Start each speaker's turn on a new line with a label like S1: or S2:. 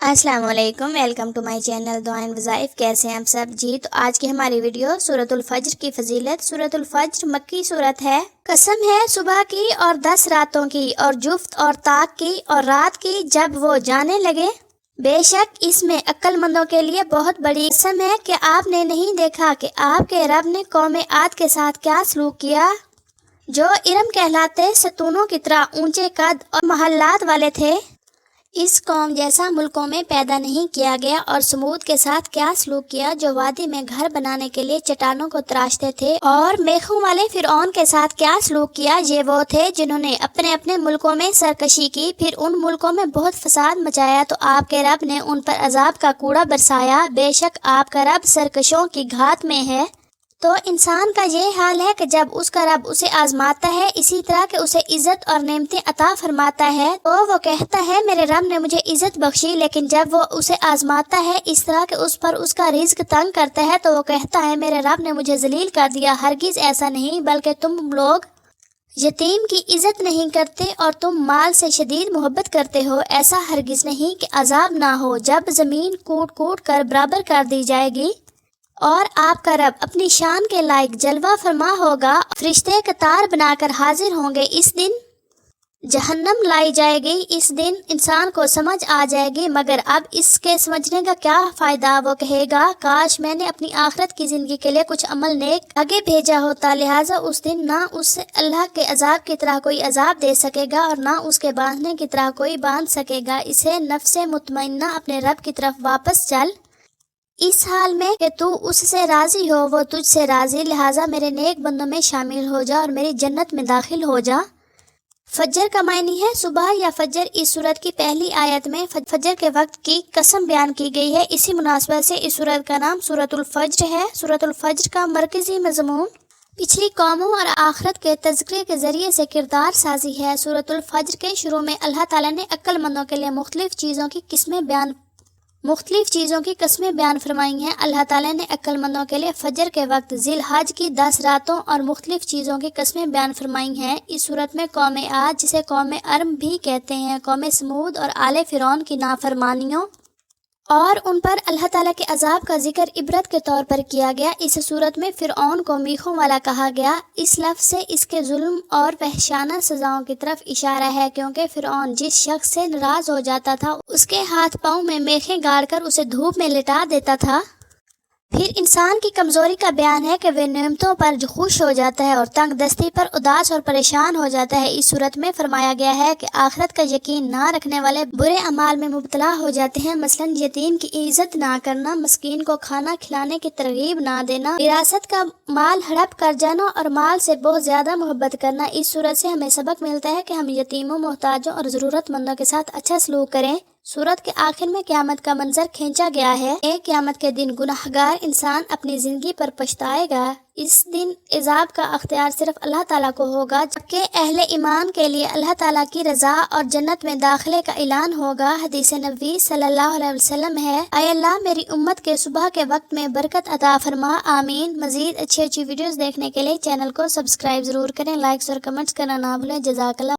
S1: السلام علیکم، welcome to my channel دعائیں وظائف۔ کیسے ہیں ہم سب جی؟ تو آج کی ہماری ویڈیو سورۃ الفجر کی فضیلت۔ سورۃ الفجر مکی سورت ہے۔ قسم ہے صبح کی اور 10 راتوں کی، اور جفت اور طاق کی اور رات کی جب وہ جانے لگے۔ بے شک اس میں عقل مندوں کے لیے بہت بڑی قسم ہے کہ آپ نے نہیں دیکھا کہ آپ کے رب نے قوم عاد کے ساتھ کیا سلوک کیا، جو ارم کہلاتے ستونوں کی طرح اونچے قد اور محلات والے تھے۔ اس قوم جیسا ملکوں میں پیدا نہیں کیا گیا۔ اور سمود کے ساتھ کیا سلوک کیا، جو وادی میں گھر بنانے کے لیے چٹانوں کو تراشتے تھے۔ اور میخوں والے فرعون کے ساتھ کیا سلوک کیا، یہ وہ تھے جنہوں نے اپنے اپنے ملکوں میں سرکشی کی، پھر ان ملکوں میں بہت فساد مچایا، تو آپ کے رب نے ان پر عذاب کا کوڑا برسایا۔ بے شک آپ کا رب سرکشوں کی گھات میں ہے۔ تو انسان کا یہ حال ہے کہ جب اس کا رب اسے آزماتا ہے، اسی طرح کہ اسے عزت اور نعمتیں عطا فرماتا ہے، تو وہ کہتا ہے میرے رب نے مجھے عزت بخشی، لیکن جب وہ اسے آزماتا ہے اس طرح کہ اس پر اس کا رزق تنگ کرتا ہے، تو وہ کہتا ہے میرے رب نے مجھے ذلیل کر دیا۔ ہرگز ایسا نہیں، بلکہ تم لوگ یتیم کی عزت نہیں کرتے اور تم مال سے شدید محبت کرتے ہو۔ ایسا ہرگز نہیں کہ عذاب نہ ہو جب زمین کوٹ کوٹ کر برابر کر دی جائے گی، اور آپ کا رب اپنی شان کے لائق جلوہ فرما ہوگا۔ فرشتے قطار بنا کر حاضر ہوں گے۔ اس دن جہنم لائی جائے گی، اس دن انسان کو سمجھ آ جائے گی، مگر اب اس کے سمجھنے کا کیا فائدہ؟ وہ کہے گا کاش میں نے اپنی آخرت کی زندگی کے لیے کچھ عمل نیک آگے بھیجا ہوتا۔ لہٰذا اس دن نہ اس اللہ کے عذاب کی طرح کوئی عذاب دے سکے گا، اور نہ اس کے باندھنے کی طرح کوئی باندھ سکے گا۔ اسے نفس مطمئنہ اپنے رب کی طرف واپس چل، اس حال میں کہ تو اس سے راضی ہو، وہ تجھ سے راضی، لہٰذا میرے نیک بندوں میں شامل ہو جا اور میری جنت میں داخل ہو جا۔ فجر کا معنی ہے صبح یا فجر۔ اس سورت کی پہلی آیت میں فجر کے وقت کی قسم بیان کی گئی ہے۔ اسی مناسبت سے اس سورت کا نام سورۃ الفجر ہے۔ سورۃ الفجر کا مرکزی مضمون پچھلی قوموں اور آخرت کے تذکرے کے ذریعے سے کردار سازی ہے۔ سورۃ الفجر کے شروع میں اللہ تعالیٰ نے عقل مندوں کے لیے مختلف چیزوں کی قسمیں بیان فرمائی ہیں۔ اللہ تعالیٰ نے عقل مندوں کے لیے فجر کے وقت، ذی الحج کی 10 راتوں اور مختلف چیزوں کی قسمیں بیان فرمائی ہیں۔ اس صورت میں قوم عاد، جسے قوم ارم بھی کہتے ہیں، قوم سمود اور آل فرعون کی نافرمانیوں اور ان پر اللہ تعالیٰ کے عذاب کا ذکر عبرت کے طور پر کیا گیا۔ اس صورت میں فرعون کو میخوں والا کہا گیا۔ اس لفظ سے اس کے ظلم اور وحشیانہ سزاؤں کی طرف اشارہ ہے، کیونکہ فرعون جس شخص سے ناراض ہو جاتا تھا اس کے ہاتھ پاؤں میں میخیں گاڑ کر اسے دھوپ میں لٹا دیتا تھا۔ پھر انسان کی کمزوری کا بیان ہے کہ وہ نعمتوں پر جو خوش ہو جاتا ہے اور تنگ دستی پر اداس اور پریشان ہو جاتا ہے۔ اس صورت میں فرمایا گیا ہے کہ آخرت کا یقین نہ رکھنے والے برے اعمال میں مبتلا ہو جاتے ہیں، مثلا یتیم کی عزت نہ کرنا، مسکین کو کھانا کھلانے کی ترغیب نہ دینا، وراثت کا مال ہڑپ کر جانا اور مال سے بہت زیادہ محبت کرنا۔ اس صورت سے ہمیں سبق ملتا ہے کہ ہم یتیموں، محتاجوں اور ضرورت مندوں کے ساتھ اچھا سلوک کریں۔ سورت کے آخر میں قیامت کا منظر کھینچا گیا ہے۔ ایک قیامت کے دن گناہگار انسان اپنی زندگی پر پچھتائے گا۔ اس دن عذاب کا اختیار صرف اللہ تعالیٰ کو ہوگا، جبکہ اہل ایمان کے لیے اللہ تعالیٰ کی رضا اور جنت میں داخلے کا اعلان ہوگا۔ حدیث نبوی صلی اللہ علیہ وسلم ہے، اے اللہ میری امت کے صبح کے وقت میں برکت عطا فرما، آمین۔ مزید اچھی ویڈیوز دیکھنے کے لیے چینل کو سبسکرائب ضرور کریں، لائکس اور کمنٹس کرنا نہ بھولیں۔ جزاک اللہ۔